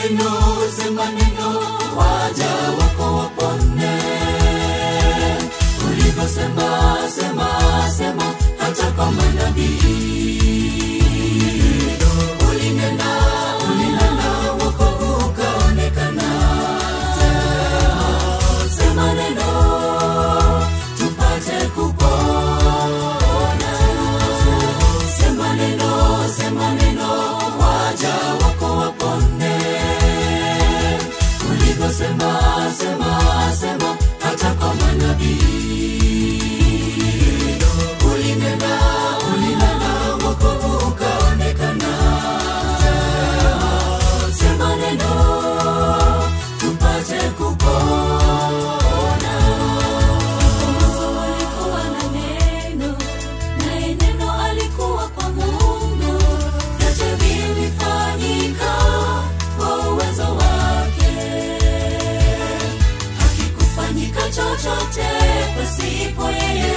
sema neno, waja wako wapone. Ulivyosema, sema, hata kama nabii. Ulinena, wokovu ukaonekana. Sema neno, tupate kupona. Sema neno, waja wako wapone. Ulivyosema, sema, hata kama nabii. Ulinena, wokovu ukaonekana. Sema neno, tupate kupona. Mwanzo walikuwa na neno, naye neno alikuwa kwa Mungu. Vyote vilifanyika kwa uwezo wake. Hakikufanyika chochote pasipo yeye.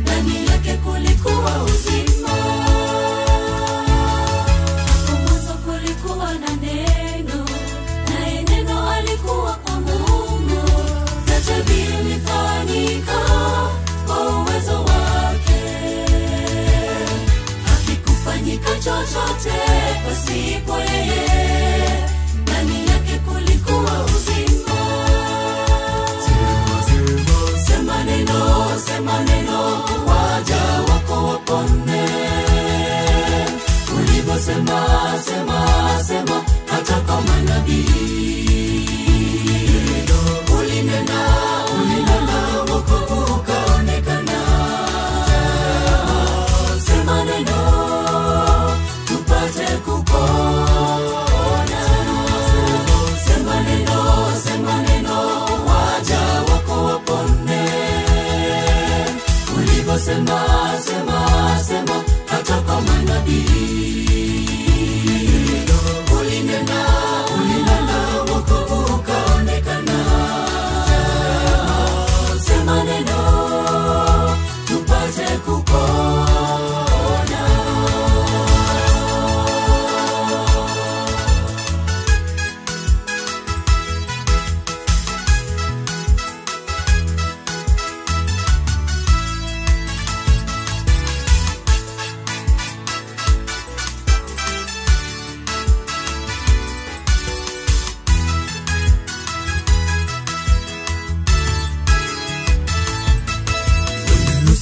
Ndani yake kulikuwa uzima. Hapo mwanzo kulikuwa na neno, naye neno alikuwa kwa Mungu. Vyote vilifanyika kwa uwezo wake. Hakikufanyika chochote pasipo yeye. Ndani yake kulikuwa uzima. Sema neno, waja wako wapone. Ulivyosema, sema, hata kama nabii. Ulinena, wokovu ukaonekana. Sema neno, tupate kupona. Sema neno, waja wako wapone. Ulivyosema, sema, hata kama nabii. Ulinena, wokovu ukaonekana. Sema neno, tupate kupona.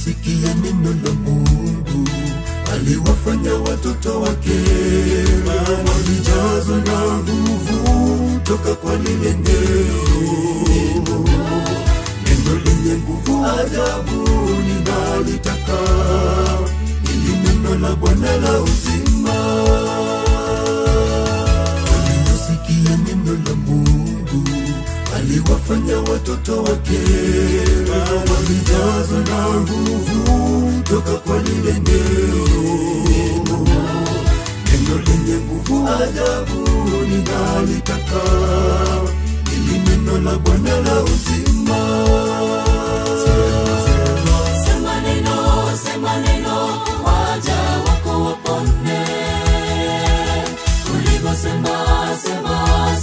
Sikia neno la Mungu, aliwafanya watoto wake. Walijazwa na nguvu toka kwa lile neno. Neno lenye nguvu ajabu ninalitaka, ili neno la Bwana la uzima. Sikia neno la Mungu, aliwafanya watoto wake. Walijazwa na nguvu toka kwa lile neno. Neno lenye nguvu ajabu ninalitaka, ili neno la Bwana la uzima. Sema neno, waja wako wapone. Ulivyosema,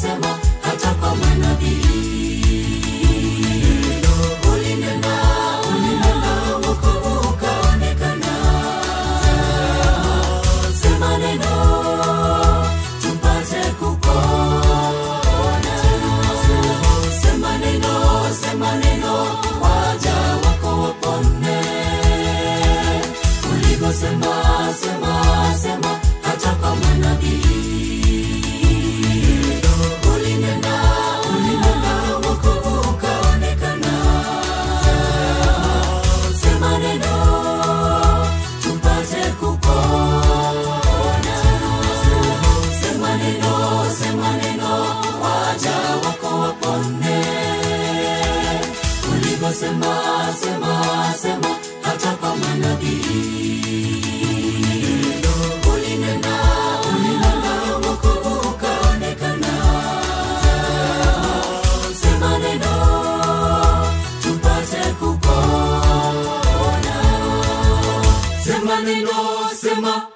sema, hata kama nabii. Ulinena, wokovu ukaonekana. Sema neno, tupate kupona. Sema neno, waja wako wapone. Ulivyosema, sema, hata kama nabii. Ulinena, wokovu ukaonekana. Sema neno, tupate kupona. Sema neno, waja wako wapone. Ulivyosema, sema, hata kama nabii. Ulinena, wokovu ukaonekana. Sema neno, tupate kupona. Sema neno, sema.